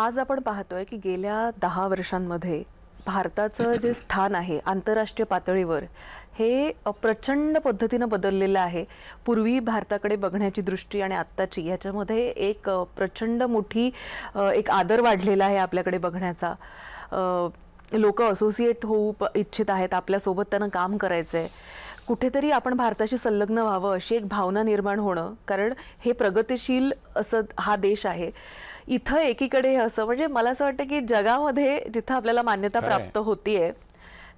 आज आपण पाहतोय की गेल्या 10 वर्षांमध्ये भारताचं जे स्थान आहे आंतरराष्ट्रीय पातळीवर हे प्रचंड पद्धतीने बदललेलं आहे. पूर्वी भारताकडे बघण्याची दृष्टी आणि आत्ताची याच्यामध्ये एक प्रचंड मोठी एक आदर वाढलेला आहे आपल्याकडे बघण्याचा. लोक असोसिएट होऊ इच्छित आहेत, आपल्यासोबत त्यांना काम करायचंय. कुठेतरी आपण भारताशी संलग्न व्हावं अशी एक भावना निर्माण होणं, कारण हे प्रगतिशील असं हा देश आहे. इथं एकीकडे असं म्हणजे मला असं वाटतं की जगामध्ये जिथं आपल्याला मान्यता प्राप्त होतीये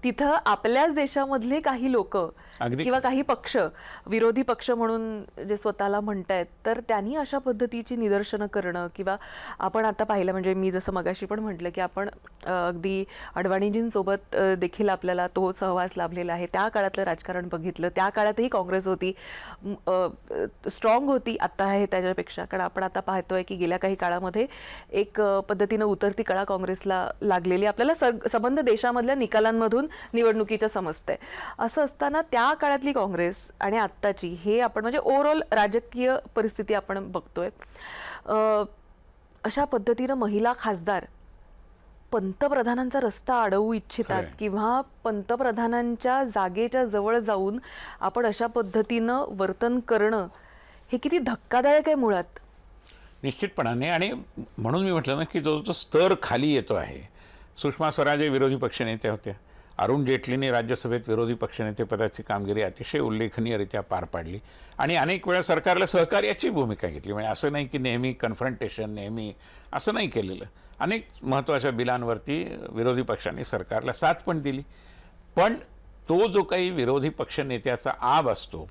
तिथं आपल्याच देशामधले काही लोक किंवा काही पक्ष, विरोधी पक्ष म्हणून जे स्वतःला म्हणतायत, तर त्यांनी अशा पद्धतीची निदर्शनं करणं किंवा आपण आता पाहिलं म्हणजे मी जसं मगाशी पण म्हटलं की आपण अगदी अडवाणीजींसोबत देखील आपल्याला तो सहवास लाभलेला आहे. त्या काळातलं राजकारण बघितलं, त्या काळातही काँग्रेस होती, स्ट्रॉंग होती, आता आहे त्याच्यापेक्षा. कारण आपण आता पाहतोय की गेल्या काही काळामध्ये एक पद्धतीनं उतरती कळा काँग्रेसला लागलेली आपल्याला संबंध देशामधल्या निकालांमधून निवडणुकीच्या समजते. असं असताना त्या काळातली काँग्रेस आणि आत्ताची हे आपण म्हणजे ओव्हरऑल राजकीय परिस्थिती आपण बघतोय. अशा पद्धतीनं महिला खासदार पंतप्रधानांचा रस्ता अडवू इच्छितात किंवा पंतप्रधानांच्या जागेच्या जवळ जाऊन आपण अशा पद्धतीनं वर्तन करणं हे किती धक्कादायक आहे मुळात. निश्चितपणाने. आणि म्हणून मी म्हटलं ना की जो जो स्तर खाली येतो आहे. सुषमा स्वराज विरोधी पक्षनेत्या होत्या. अरुण जेटलीने राज्यसभेत विरोधी पक्षनेते पदाची कामगिरी अतिशय उल्लेखनीयरित्या पार पाडली आणि अनेक वेळा सरकारला सहकार्याची भूमिका घेतली. म्हणजे असं नाही की नेहमी कन्फ्रंटेशन, नेहमी असं नाही केलेलं. अनेक महत्त्वाच्या बिलांवरती विरोधी पक्षांनी सरकारला साथ पण दिली. पण तो जो काही विरोधी पक्षनेत्याचा आब असतो,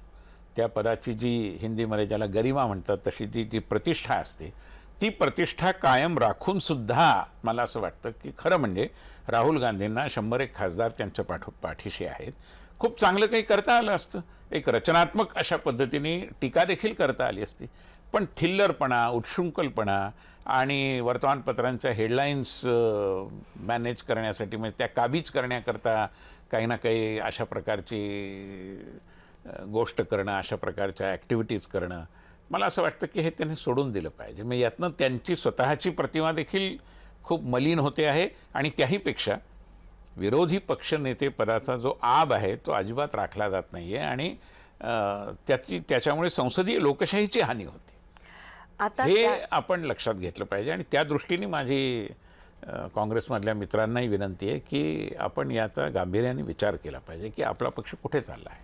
त्या पदाची जी हिंदीमध्ये ज्याला गरिमा म्हणतात तशी ती प्रतिष्ठा असते, ती प्रतिष्ठा कायम राखून सुद्धा मला असं वाटतं की खरं म्हणजे राहुल गांधींना 100 खासदार त्यांच्या पाठीशी आहेत. खूप चांगलं काही करता आलं असतं, एक रचनात्मक अशा पद्धतीने टीका देखील करता आली असती. पण थिल्लरपणा, उच्छृंखलपणा आणि वर्तमानपत्रांच्या हेडलाईन्स मॅनेज करण्यासाठी, म्हणजे त्या काबीज करण्याकरता काही ना काही अशा प्रकारची गोष्ट करणं, अशा प्रकारच्या ॲक्टिव्हिटीज करणं, मला असं वाटतं की हे त्यांनी सोडून दिलं पाहिजे. म्हणजे यातनं त्यांची स्वतःची प्रतिमा देखील खूप मलिन होते आहे आणि त्याहीपेक्षा विरोधी पक्षनेते पदाचा जो आब आहे तो अजिबात राखला जात नाही आहे आणि त्याच्यामुळे संसदीय लोकशाहीची हानी होते. आता हे आपण लक्षात घेतलं पाहिजे आणि त्या दृष्टीने माझी काँग्रेसमधल्या मित्रांनाही विनंती आहे की आपण याचा गांभीर्याने विचार केला पाहिजे की आपला पक्ष कुठे चालला आहे.